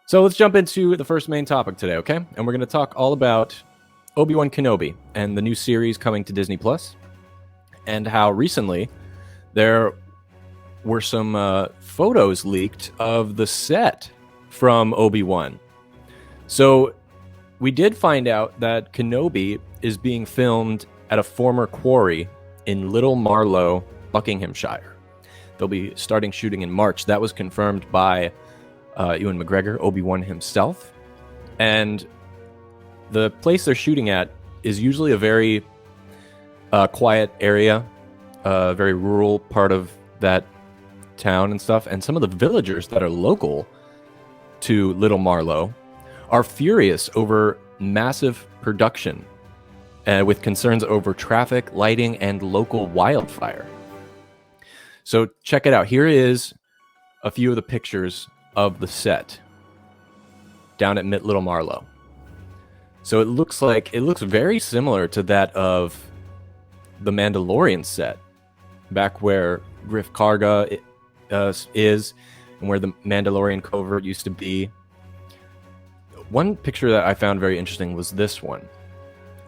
So let's jump into the first main topic today, okay? And we're going to talk all about Obi-Wan Kenobi and the new series coming to Disney Plus, and how recently there were some photos leaked of the set from Obi-Wan. So we did find out that Kenobi is being filmed at a former quarry in Little Marlow, Buckinghamshire. They'll be starting shooting in March. That was confirmed by Ewan McGregor, Obi-Wan himself. And the place they're shooting at is usually a very quiet area, a very rural part of that town and stuff. And some of the villagers that are local to Little Marlow are furious over massive production with concerns over traffic, lighting, and local wildfire. So check it out. Here is a few of the pictures of the set down at Little Marlow. So it looks very similar to that of the Mandalorian set, back where Griff Karga is, and where the Mandalorian covert used to be. One picture that I found very interesting was this one.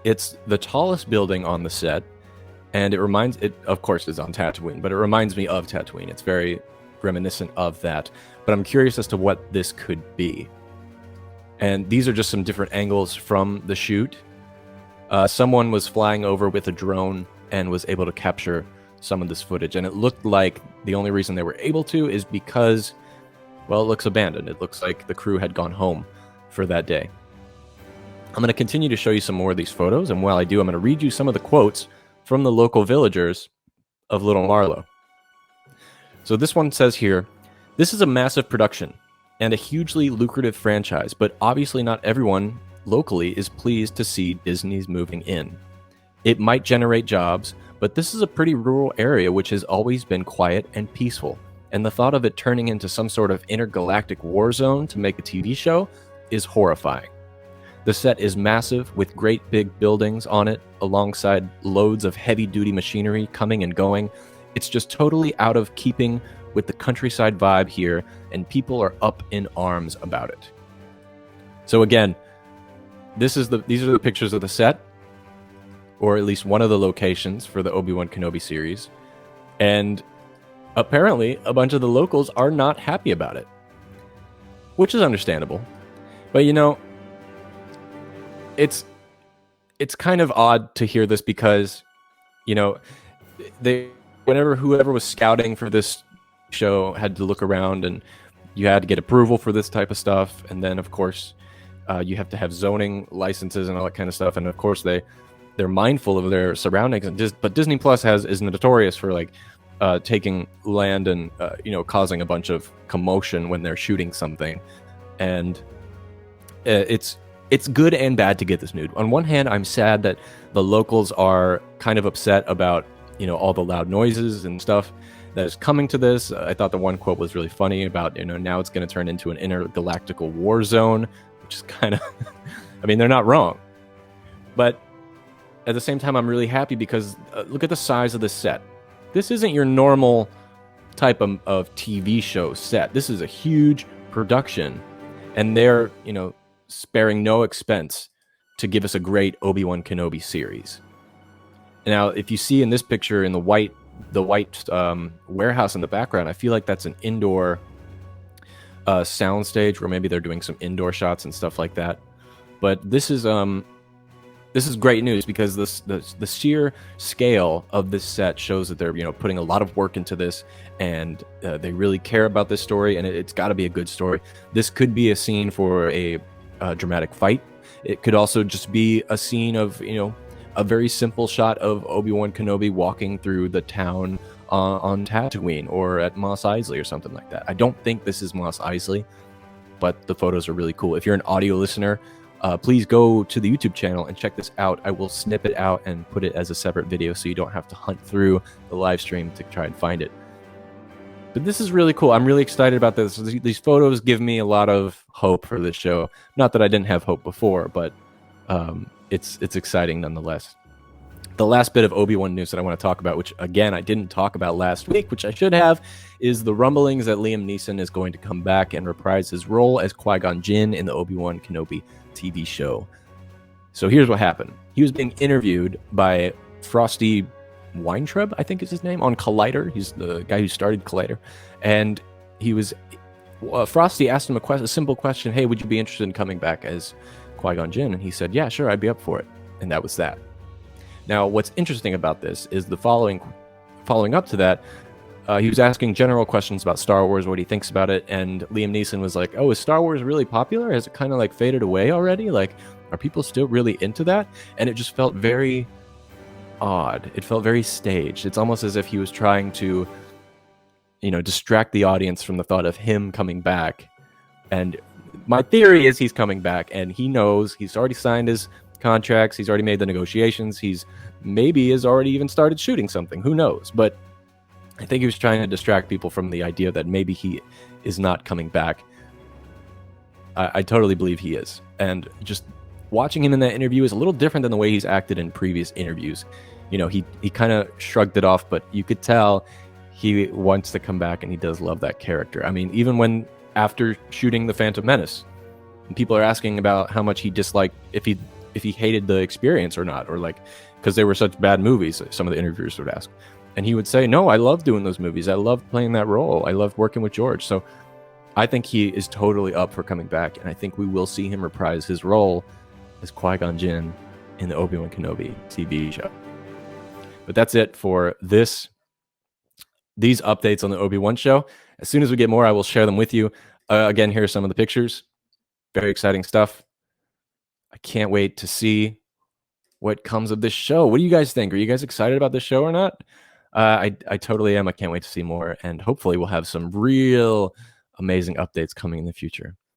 It's the tallest building on the set, and it of course is on Tatooine, but it reminds me of Tatooine. It's very reminiscent of that, but I'm curious as to what this could be. And these are just some different angles from the shoot. Someone was flying over with a drone and was able to capture some of this footage, and it looked like the only reason they were able to is because, well, it looks abandoned. It looks like the crew had gone home for that day. I'm going to continue to show you some more of these photos, and while I do, I'm going to read you some of the quotes from the local villagers of Little Marlow. So this one says here, "This is a massive production and a hugely lucrative franchise, but obviously not everyone locally is pleased to see Disney's moving in. It might generate jobs, but this is a pretty rural area which has always been quiet and peaceful, and the thought of it turning into some sort of intergalactic war zone to make a TV show is horrifying. The set is massive, with great big buildings on it, alongside loads of heavy-duty machinery coming and going. It's just totally out of keeping with the countryside vibe here, and people are up in arms about it." So again, these are the pictures of the set, or at least one of the locations for the Obi-Wan Kenobi series, and apparently a bunch of the locals are not happy about it, which is understandable. But you know, it's kind of odd to hear this because, you know, whoever was scouting for this show had to look around, and you had to get approval for this type of stuff, and then of course you have to have zoning licenses and all that kind of stuff, and of course they're mindful of their surroundings. But Disney Plus is notorious for like taking land and causing a bunch of commotion when they're shooting something, and it's good and bad to get this news. On one hand, I'm sad that the locals are kind of upset about all the loud noises and stuff that is coming to this. I thought the one quote was really funny about now it's going to turn into an intergalactical war zone, which is kind of I mean, they're not wrong, but at the same time I'm really happy because look at the size of the set. This isn't your normal type of TV show set. This is a huge production, and they're sparing no expense to give us a great Obi-Wan Kenobi series. Now, if you see in this picture in the white warehouse in the background, I feel like that's an indoor sound stage where maybe they're doing some indoor shots and stuff like that. But this is great news because the sheer scale of this set shows that they're putting a lot of work into this, and they really care about this story, and it's got to be a good story. This could be a scene for a dramatic fight. It could also just be a scene of a very simple shot of Obi-Wan Kenobi walking through the town on Tatooine or at Mos Eisley or something like that. I don't think this is Mos Eisley, but the photos are really cool. If you're an audio listener, please go to the YouTube channel and check this out. I will snip it out and put it as a separate video so you don't have to hunt through the live stream to try and find it. But this is really cool. I'm really excited about this. These photos give me a lot of hope for this show. Not that I didn't have hope before, but it's exciting nonetheless. The last bit of Obi-Wan news that I want to talk about, which again I didn't talk about last week, which I should have, is the rumblings that Liam Neeson is going to come back and reprise his role as Qui-Gon Jinn in the Obi-Wan Kenobi TV show. So here's what happened. He was being interviewed by Frosty Weintraub, I think is his name, on Collider. He's the guy who started Collider. And he was Frosty asked him a simple question, hey, would you be interested in coming back as Qui-Gon Jinn? And he said, yeah, sure, I'd be up for it. And that was that. Now, what's interesting about this is the following up to that, he was asking general questions about Star Wars, what he thinks about it, and Liam Neeson was like, oh, is Star Wars really popular? Has it kind of like faded away already? Like, are people still really into that? And it just felt very odd. It felt very staged. It's almost as if he was trying to, distract the audience from the thought of him coming back. And my theory is he's coming back, and he knows he's already signed his contracts, he's already made the negotiations, he's maybe has already even started shooting something, who knows? But I think he was trying to distract people from the idea that maybe he is not coming back. I totally believe he is, and just watching him in that interview is a little different than the way he's acted in previous interviews. He kind of shrugged it off, but you could tell he wants to come back, and he does love that character. I mean, even when after shooting The Phantom Menace, people are asking about how much he disliked, if he hated the experience or not, or like, because they were such bad movies, some of the interviewers would ask. And he would say, no, I love doing those movies. I love playing that role. I love working with George. So I think he is totally up for coming back. And I think we will see him reprise his role as Qui-Gon Jinn in the Obi-Wan Kenobi TV show. But that's it for these updates on the Obi-Wan show. As soon as we get more, I will share them with you. Again, here are some of the pictures. Very exciting stuff. I can't wait to see what comes of this show. What do you guys think? Are you guys excited about this show or not? I totally am. I can't wait to see more. And hopefully we'll have some real amazing updates coming in the future.